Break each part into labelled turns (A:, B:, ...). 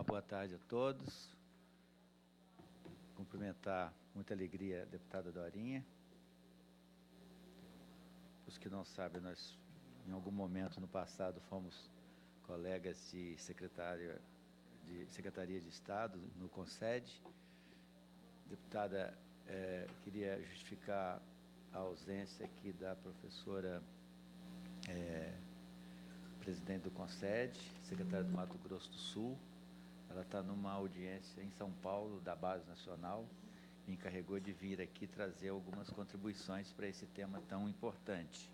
A: boa tarde a todos. Cumprimentar com muita alegria a deputada Dorinha. Os que não sabem, nós, em algum momento no passado, fomos colegas de Secretaria de Estado no CONSED. Deputada, queria justificar a ausência aqui da professora presidente do CONSED, secretária do Mato Grosso do Sul. Ela está numa audiência em São Paulo, da Base Nacional, me encarregou de vir aqui trazer algumas contribuições para esse tema tão importante.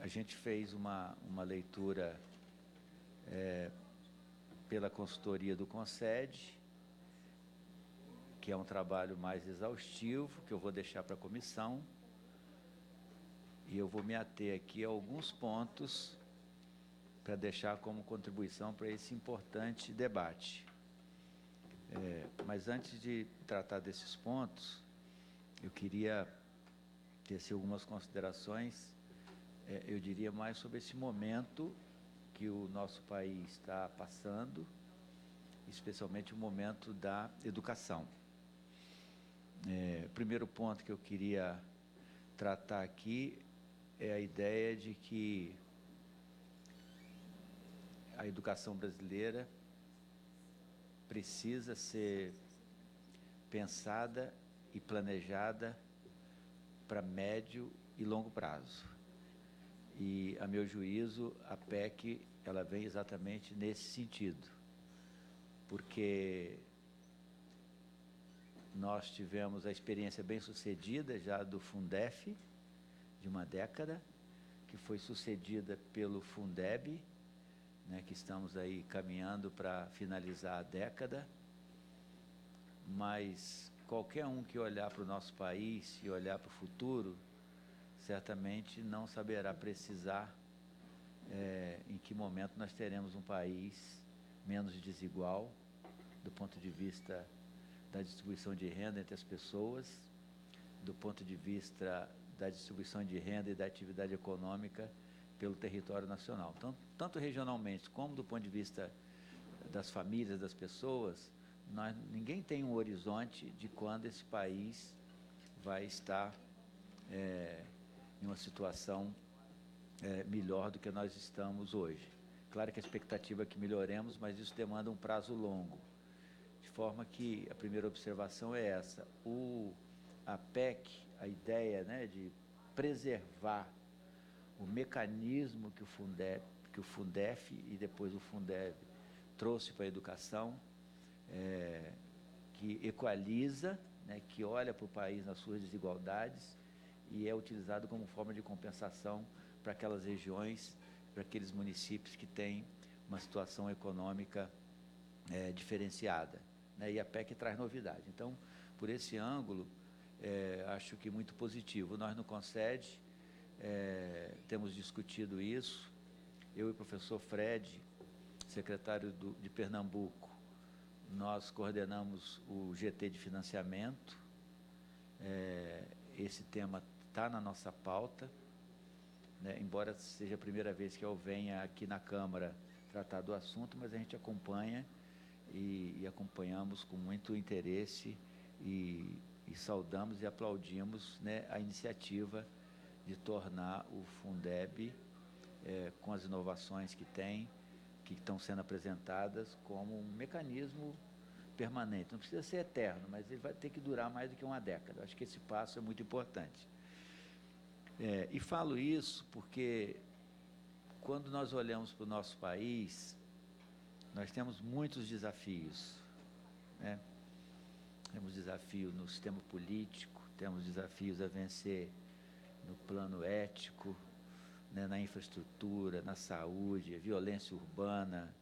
A: A gente fez uma leitura pela consultoria do CONSED, que é um trabalho mais exaustivo, que eu vou deixar para a comissão, e eu vou me ater aqui a alguns pontos para deixar como contribuição para esse importante debate. Mas antes de tratar desses pontos, eu queria tecer algumas considerações, eu diria mais sobre esse momento que o nosso país está passando, especialmente o momento da educação. O primeiro ponto que eu queria tratar aqui é a ideia de que a educação brasileira precisa ser pensada e planejada para médio e longo prazo. E, a meu juízo, a PEC ela vem exatamente nesse sentido, porque nós tivemos a experiência bem-sucedida já do Fundef, de uma década, que foi sucedida pelo Fundeb, né, que estamos aí caminhando para finalizar a década, mas qualquer um que olhar para o nosso país e olhar para o futuro, certamente não saberá precisar em que momento nós teremos um país menos desigual, do ponto de vista da distribuição de renda entre as pessoas, do ponto de vista da distribuição de renda e da atividade econômica pelo território nacional. Então, tanto regionalmente como do ponto de vista das famílias, das pessoas, ninguém tem um horizonte de quando esse país vai estar em uma situação melhor do que nós estamos hoje. Claro que a expectativa é que melhoremos, mas isso demanda um prazo longo. De forma que a primeira observação é essa. A PEC, a ideia, né, de preservar o mecanismo que o Fundef e depois o Fundeb trouxe para a educação, que equaliza, né, que olha para o país nas suas desigualdades e é utilizado como forma de compensação para aquelas regiões, para aqueles municípios que têm uma situação econômica diferenciada. Né, e a PEC traz novidade. Então, por esse ângulo, acho que muito positivo. Nós no CONSED temos discutido isso, eu e o professor Fred, secretário de Pernambuco, nós coordenamos o GT de financiamento, esse tema está na nossa pauta, né, embora seja a primeira vez que eu venha aqui na Câmara tratar do assunto, mas a gente acompanha e acompanhamos com muito interesse e saudamos e aplaudimos, né, a iniciativa de tornar o Fundeb, com as inovações que tem, que estão sendo apresentadas, como um mecanismo permanente. Não precisa ser eterno, mas ele vai ter que durar mais do que uma década. Acho que esse passo é muito importante. E falo isso porque, quando nós olhamos para o nosso país, nós temos muitos desafios, né? Temos desafio no sistema político, temos desafios a vencer no plano ético, né, na infraestrutura, na saúde, violência urbana,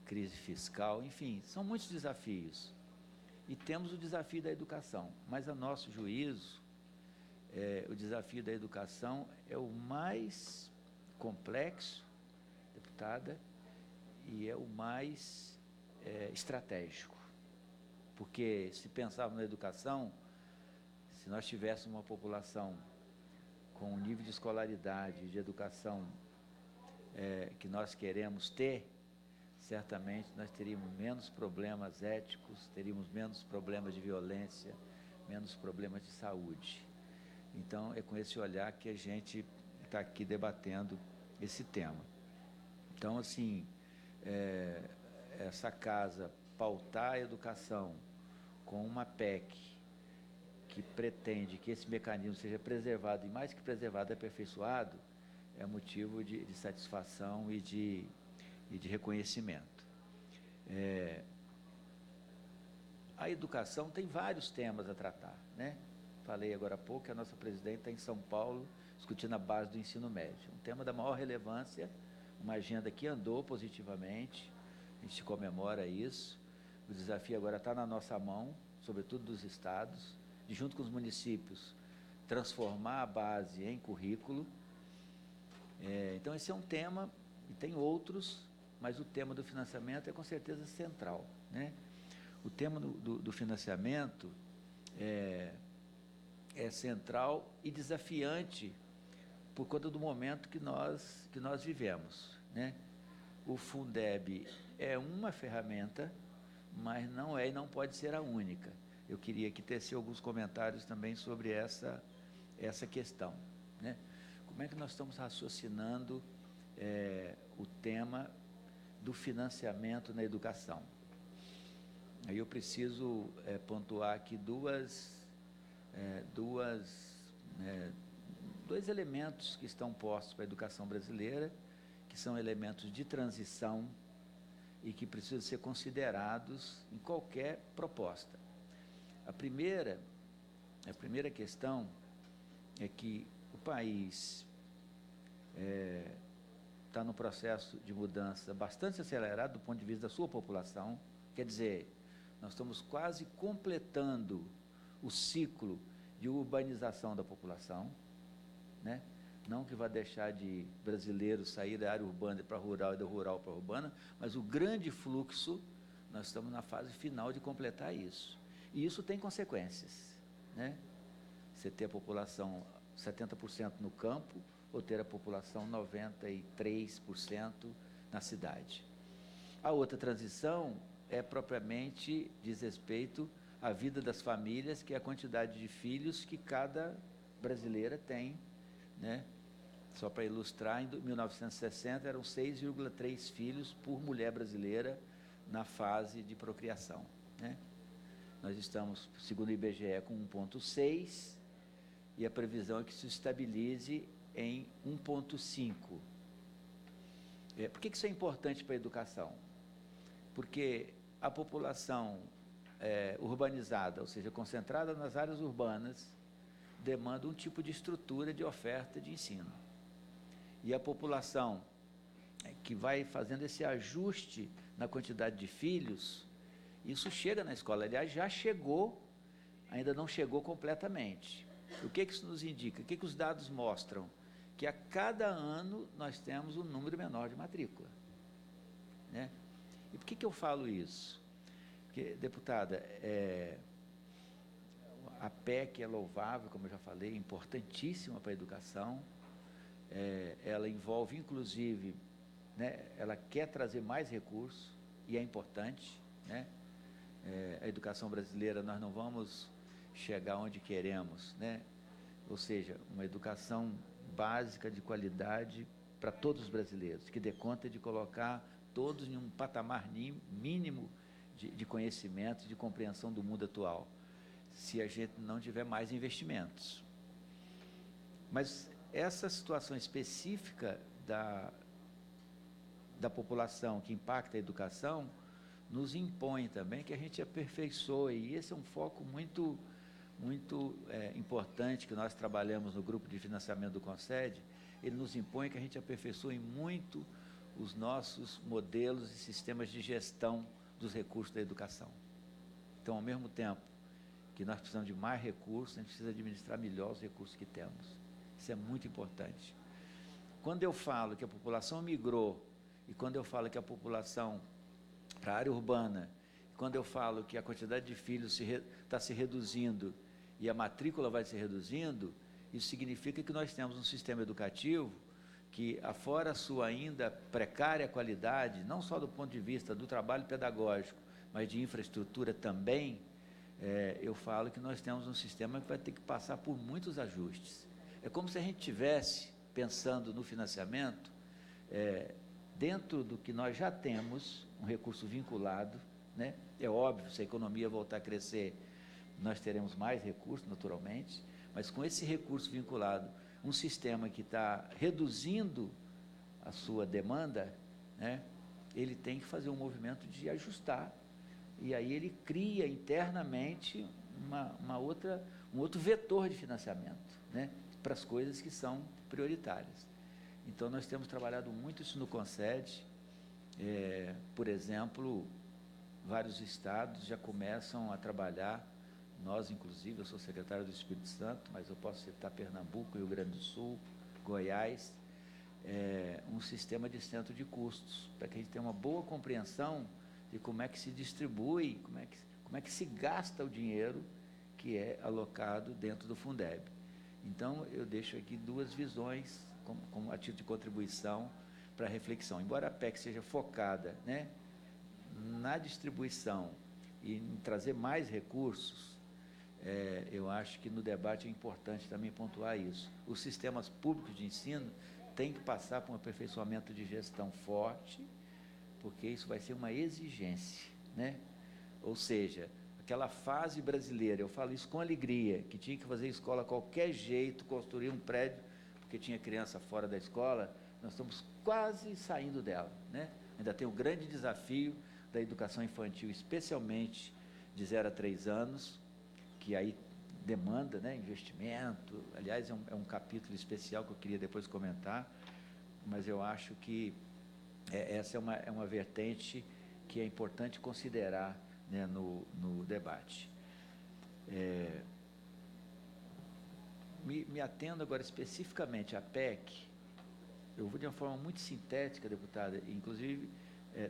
A: crise fiscal, enfim, são muitos desafios. E temos o desafio da educação, mas a nosso juízo, o desafio da educação é o mais complexo, deputada, e é o mais estratégico. Porque, se pensarmos na educação, se nós tivéssemos uma população com o nível de escolaridade, de educação que nós queremos ter, certamente nós teríamos menos problemas éticos, teríamos menos problemas de violência, menos problemas de saúde. Então, é com esse olhar que a gente está aqui debatendo esse tema. Então, assim, essa casa pautar a educação com uma PEC que pretende que esse mecanismo seja preservado, e mais que preservado, aperfeiçoado, é motivo de satisfação e de reconhecimento. A educação tem vários temas a tratar, né? Falei agora há pouco que a nossa presidente está em São Paulo discutindo a base do ensino médio. Um tema da maior relevância, uma agenda que andou positivamente, a gente comemora isso. O desafio agora está na nossa mão, sobretudo dos estados, de, junto com os municípios, transformar a base em currículo. Então, esse é um tema, e tem outros, mas o tema do financiamento é com certeza central, né? O tema do financiamento é central e desafiante por conta do momento que nós vivemos, né? O Fundeb é uma ferramenta, mas não é e não pode ser a única. Eu queria que tecesse alguns comentários também sobre essa questão, né? Como é que nós estamos raciocinando o tema do financiamento na educação? Aí eu preciso pontuar aqui dois elementos que estão postos para a educação brasileira, que são elementos de transição e que precisam ser considerados em qualquer proposta. A primeira questão é que o país está num processo de mudança bastante acelerado do ponto de vista da sua população. Quer dizer, nós estamos quase completando o ciclo de urbanização da população, né? Não que vai deixar de brasileiros sair da área urbana para rural e da rural para urbana, mas o grande fluxo, nós estamos na fase final de completar isso. E isso tem consequências, né? Você ter a população 70% no campo ou ter a população 93% na cidade. A outra transição propriamente diz respeito à vida das famílias, que é a quantidade de filhos que cada brasileira tem, né? Só para ilustrar, em 1960 eram 6,3 filhos por mulher brasileira na fase de procriação, né? Nós estamos, segundo o IBGE, com 1,6 e a previsão é que se estabilize em 1,5. Por que isso é importante para a educação? Porque a população urbanizada, ou seja, concentrada nas áreas urbanas, demanda um tipo de estrutura de oferta de ensino. E a população que vai fazendo esse ajuste na quantidade de filhos, isso chega na escola. Aliás, já chegou, ainda não chegou completamente. O que isso nos indica? O que os dados mostram? Que a cada ano nós temos um número menor de matrícula, né? E por que eu falo isso? Porque, deputada, a PEC é louvável, como eu já falei, importantíssima para a educação. Ela envolve, inclusive, né, ela quer trazer mais recursos, e é importante, né? A educação brasileira, nós não vamos chegar onde queremos, né? Ou seja, uma educação básica de qualidade para todos os brasileiros, que dê conta de colocar todos em um patamar mínimo de conhecimento, de compreensão do mundo atual, se a gente não tiver mais investimentos. Mas essa situação específica da população que impacta a educação nos impõe também que a gente aperfeiçoe, e esse é um foco muito importante que nós trabalhamos no grupo de financiamento do Concede. Ele nos impõe que a gente aperfeiçoe muito os nossos modelos e sistemas de gestão dos recursos da educação. Então, ao mesmo tempo que nós precisamos de mais recursos, a gente precisa administrar melhor os recursos que temos. Isso é muito importante. Quando eu falo que a população migrou, e quando eu falo que a população para a área urbana, quando eu falo que a quantidade de filhos está se reduzindo e a matrícula vai se reduzindo, isso significa que nós temos um sistema educativo que, afora a sua ainda precária qualidade, não só do ponto de vista do trabalho pedagógico, mas de infraestrutura também, eu falo que nós temos um sistema que vai ter que passar por muitos ajustes. É como se a gente tivesse, pensando no financiamento, dentro do que nós já temos, um recurso vinculado, né? É óbvio, se a economia voltar a crescer, nós teremos mais recursos, naturalmente, mas com esse recurso vinculado, um sistema que está reduzindo a sua demanda, né? Ele tem que fazer um movimento de ajustar, e aí ele cria internamente um outro vetor de financiamento, né? Para as coisas que são prioritárias. Então, nós temos trabalhado muito isso no Concede. Por exemplo, vários estados já começam a trabalhar, nós, inclusive, eu sou secretário do Espírito Santo, mas eu posso citar Pernambuco, Rio Grande do Sul, Goiás, um sistema de centro de custos, para que a gente tenha uma boa compreensão de como é que se distribui, como é que se gasta o dinheiro que é alocado dentro do Fundeb. Então, eu deixo aqui duas visões, como a título de contribuição para a reflexão. Embora a PEC seja focada, né, na distribuição e em trazer mais recursos, eu acho que no debate é importante também pontuar isso. Os sistemas públicos de ensino têm que passar por um aperfeiçoamento de gestão forte, porque isso vai ser uma exigência, né? Ou seja, aquela fase brasileira, eu falo isso com alegria, que tinha que fazer escola a qualquer jeito, construir um prédio, porque tinha criança fora da escola, nós estamos quase saindo dela, né? Ainda tem o grande desafio da educação infantil, especialmente de 0 a 3 anos, que aí demanda, né, investimento. Aliás, é um capítulo especial que eu queria depois comentar, mas eu acho que essa é uma vertente que é importante considerar, né, no debate. Me atendo agora especificamente à PEC, eu vou de uma forma muito sintética, deputada, inclusive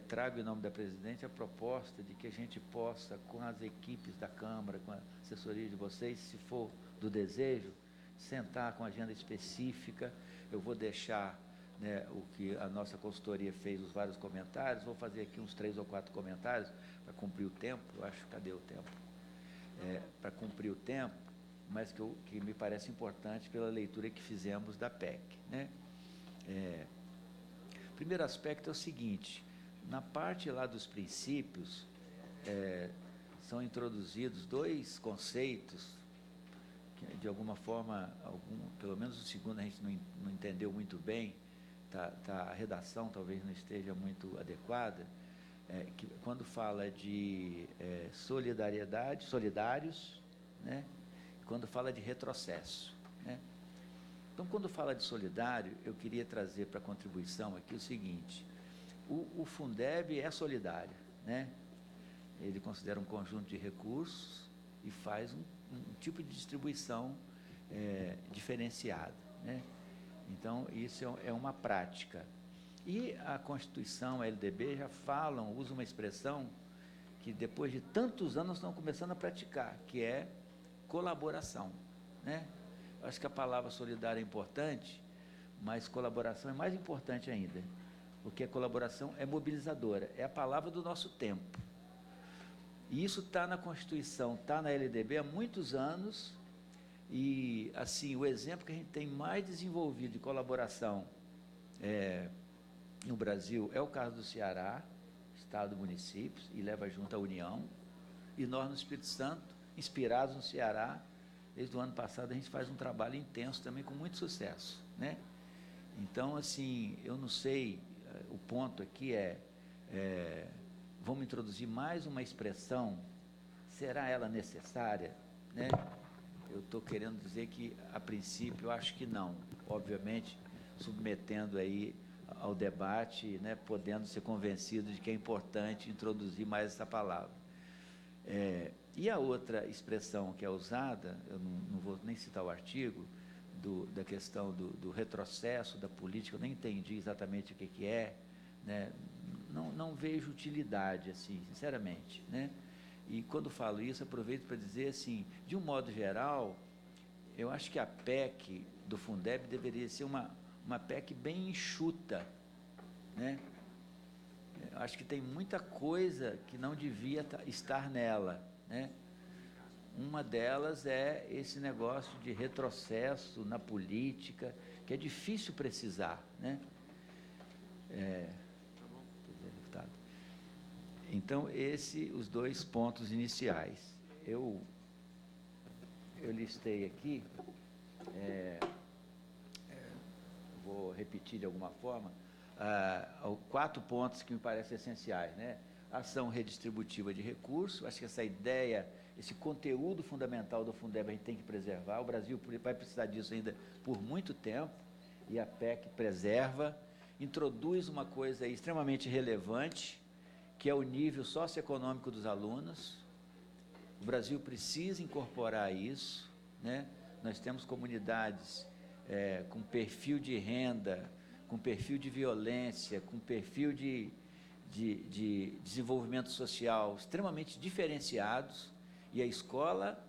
A: trago em nome da presidente a proposta de que a gente possa, com as equipes da Câmara, com a assessoria de vocês, se for do desejo, sentar com agenda específica. Eu vou deixar, né, o que a nossa consultoria fez, os vários comentários, vou fazer aqui uns 3 ou 4 comentários para cumprir o tempo. Eu acho, cadê o tempo? Para cumprir o tempo, mas que me parece importante pela leitura que fizemos da PEC, né? Primeiro aspecto é o seguinte: na parte lá dos princípios, são introduzidos 2 conceitos que, de alguma forma, pelo menos o segundo a gente não entendeu muito bem, a redação talvez não esteja muito adequada, que quando fala de solidariedade, solidários, né, quando fala de retrocesso, né? Então, quando fala de solidário, eu queria trazer para a contribuição aqui o seguinte: o Fundeb é solidário, né? Ele considera um conjunto de recursos e faz um tipo de distribuição diferenciada, né? Então, isso é uma prática. E a Constituição, a LDB, já usa uma expressão que depois de tantos anos estão começando a praticar, que é colaboração, né? Eu acho que a palavra solidário é importante, mas colaboração é mais importante ainda, porque a colaboração é mobilizadora, é a palavra do nosso tempo. E isso está na Constituição, está na LDB há muitos anos, e, assim, o exemplo que a gente tem mais desenvolvido de colaboração no Brasil é o caso do Ceará, Estado, municípios, e leva junto a União, e nós no Espírito Santo, inspirados no Ceará, desde o ano passado a gente faz um trabalho intenso também com muito sucesso, né? Então, assim, eu não sei, o ponto aqui vamos introduzir mais uma expressão, será ela necessária, né? Eu estou querendo dizer que, a princípio, eu acho que não, obviamente, submetendo aí ao debate, né, podendo ser convencido de que é importante introduzir mais essa palavra. E a outra expressão que é usada, eu não vou nem citar o artigo, da questão do retrocesso da política, eu nem entendi exatamente o que né? Não vejo utilidade, assim, sinceramente, né? E quando falo isso, aproveito para dizer assim, de um modo geral, eu acho que a PEC do Fundeb deveria ser uma PEC bem enxuta, né? Eu acho que tem muita coisa que não devia estar nela, né? Uma delas é esse negócio de retrocesso na política, que é difícil precisar, né? Deputado. Então, os dois pontos iniciais. Eu listei aqui, vou repetir de alguma forma, 4 pontos que me parecem essenciais, né? Ação redistributiva de recursos, acho que essa ideia, esse conteúdo fundamental do Fundeb a gente tem que preservar, o Brasil vai precisar disso ainda por muito tempo, e a PEC preserva, introduz uma coisa extremamente relevante, que é o nível socioeconômico dos alunos. O Brasil precisa incorporar isso, né? Nós temos comunidades com perfil de renda, com perfil de violência, com perfil de desenvolvimento social extremamente diferenciados, e a escola,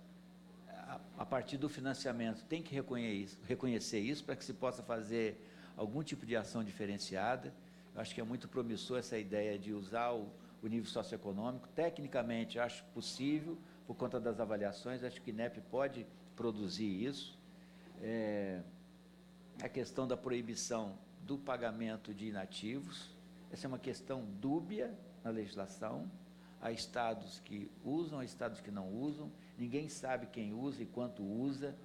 A: a partir do financiamento, tem que reconhecer isso para que se possa fazer algum tipo de ação diferenciada. Eu acho que é muito promissor essa ideia de usar o nível socioeconômico. Tecnicamente, acho possível, por conta das avaliações, acho que o INEP pode produzir isso. A questão da proibição do pagamento de inativos, essa é uma questão dúbia na legislação. Há estados que usam, há estados que não usam, ninguém sabe quem usa e quanto usa.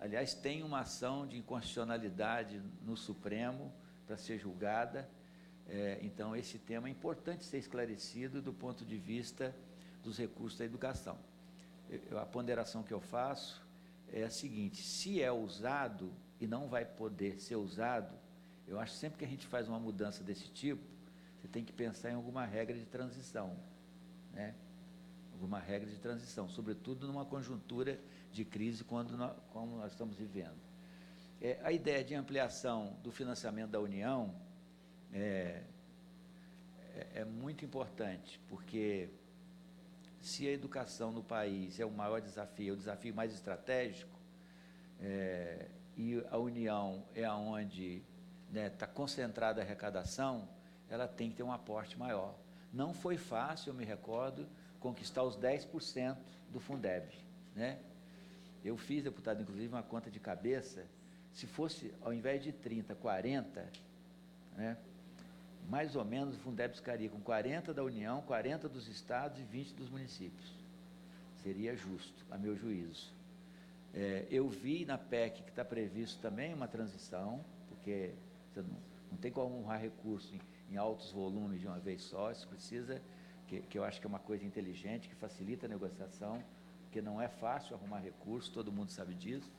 A: Aliás, tem uma ação de inconstitucionalidade no Supremo para ser julgada. Então, esse tema é importante ser esclarecido do ponto de vista dos recursos da educação. A ponderação que eu faço é a seguinte: se é usado e não vai poder ser usado, eu acho que sempre que a gente faz uma mudança desse tipo, você tem que pensar em alguma regra de transição, né? Alguma regra de transição, sobretudo numa conjuntura de crise como nós estamos vivendo. A ideia de ampliação do financiamento da União é muito importante, porque se a educação no país é o maior desafio, é o desafio mais estratégico, e a União é onde está concentrada a arrecadação, ela tem que ter um aporte maior. Não foi fácil, eu me recordo, conquistar os 10% do Fundeb, né? Eu fiz, deputado, inclusive, uma conta de cabeça, se fosse, ao invés de 30, 40, né, mais ou menos o Fundeb ficaria com 40 da União, 40 dos estados e 20 dos municípios. Seria justo, a meu juízo. Eu vi na PEC que está previsto também uma transição, porque você não tem como arrumar recurso em altos volumes de uma vez só, isso precisa, que eu acho que é uma coisa inteligente, que facilita a negociação, porque não é fácil arrumar recurso, todo mundo sabe disso,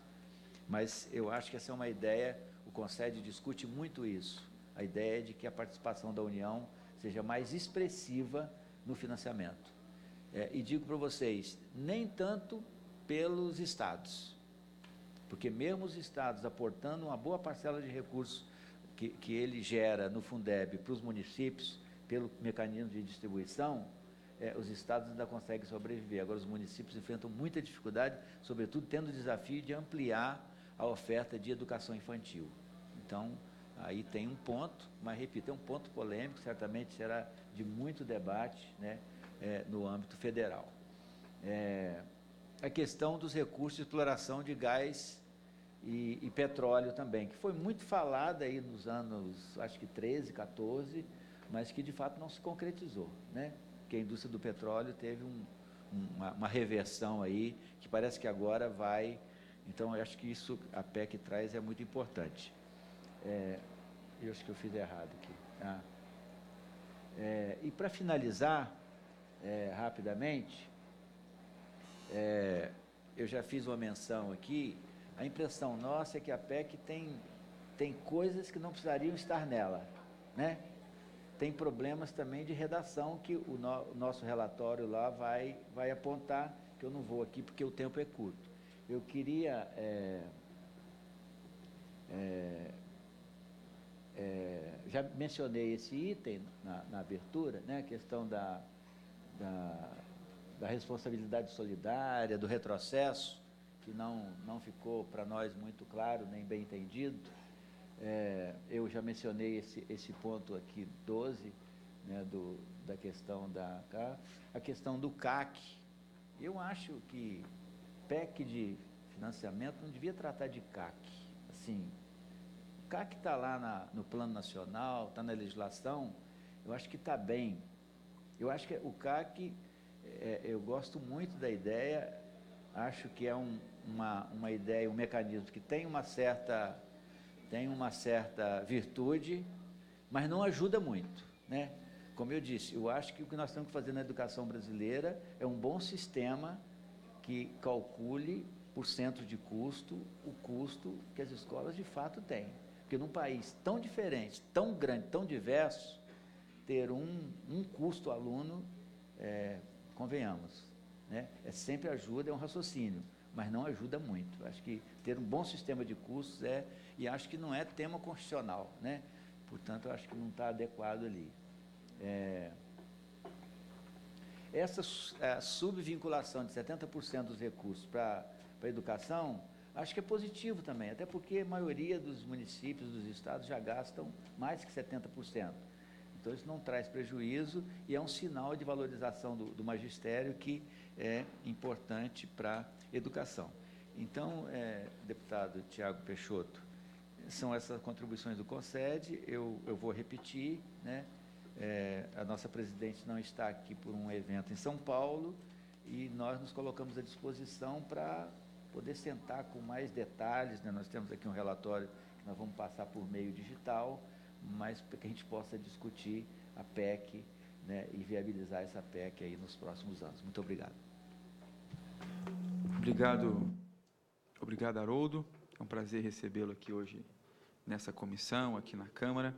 A: mas eu acho que essa é uma ideia, o Conselho discute muito isso, a ideia de que a participação da União seja mais expressiva no financiamento. E digo para vocês, nem tanto pelos estados, porque mesmo os estados aportando uma boa parcela de recursos que ele gera no Fundeb para os municípios, pelo mecanismo de distribuição, os estados ainda conseguem sobreviver. Agora, os municípios enfrentam muita dificuldade, sobretudo tendo o desafio de ampliar a oferta de educação infantil. Então, aí tem um ponto, mas repito, é um ponto polêmico, certamente será de muito debate, né, no âmbito federal. A questão dos recursos de exploração de gás e petróleo também, que foi muito falada aí nos anos, acho que 13, 14, mas que de fato não se concretizou, né? Porque a indústria do petróleo teve uma reversão aí, que parece que agora vai. Então, eu acho que isso, a PEC traz, é muito importante. Eu acho que eu fiz errado aqui. E para finalizar, rapidamente, eu já fiz uma menção aqui, a impressão nossa é que a PEC tem coisas que não precisariam estar nela, né? Tem problemas também de redação que o nosso relatório lá vai apontar, que eu não vou aqui porque o tempo é curto. Eu queria já mencionei esse item na abertura, né, a questão da responsabilidade solidária, do retrocesso, que não ficou para nós muito claro, nem bem entendido. Eu já mencionei esse ponto aqui, 12, né, da questão a questão do CAC. Eu acho que PEC de financiamento não devia tratar de CAC. Assim, o CAC está lá no plano nacional, está na legislação, eu acho que está bem. Eu acho que o CAC, eu gosto muito da ideia, acho que é uma ideia, um mecanismo que tem uma certa virtude, mas não ajuda muito, né? Como eu disse, eu acho que o que nós temos que fazer na educação brasileira é um bom sistema que calcule por centro de custo o custo que as escolas de fato têm. Porque num país tão diferente, tão grande, tão diverso, ter um custo aluno, convenhamos, né? Sempre ajuda, é um raciocínio, mas não ajuda muito. Acho que ter um bom sistema de custos e acho que não é tema constitucional, né? Portanto, eu acho que não está adequado ali. Essa subvinculação de 70% dos recursos para a educação, acho que é positivo também, até porque a maioria dos municípios, dos estados já gastam mais que 70%. Então, isso não traz prejuízo e é um sinal de valorização do magistério que é importante para a educação. Então, deputado Tiago Peixoto, são essas contribuições do CONSED, eu vou repetir, né? A nossa presidente não está aqui por um evento em São Paulo e nós nos colocamos à disposição para poder sentar com mais detalhes, né? Nós temos aqui um relatório que nós vamos passar por meio digital, mas para que a gente possa discutir a PEC, né, e viabilizar essa PEC aí nos próximos anos. Muito obrigado.
B: Obrigado, Haroldo. É um prazer recebê-lo aqui hoje nessa comissão, aqui na Câmara.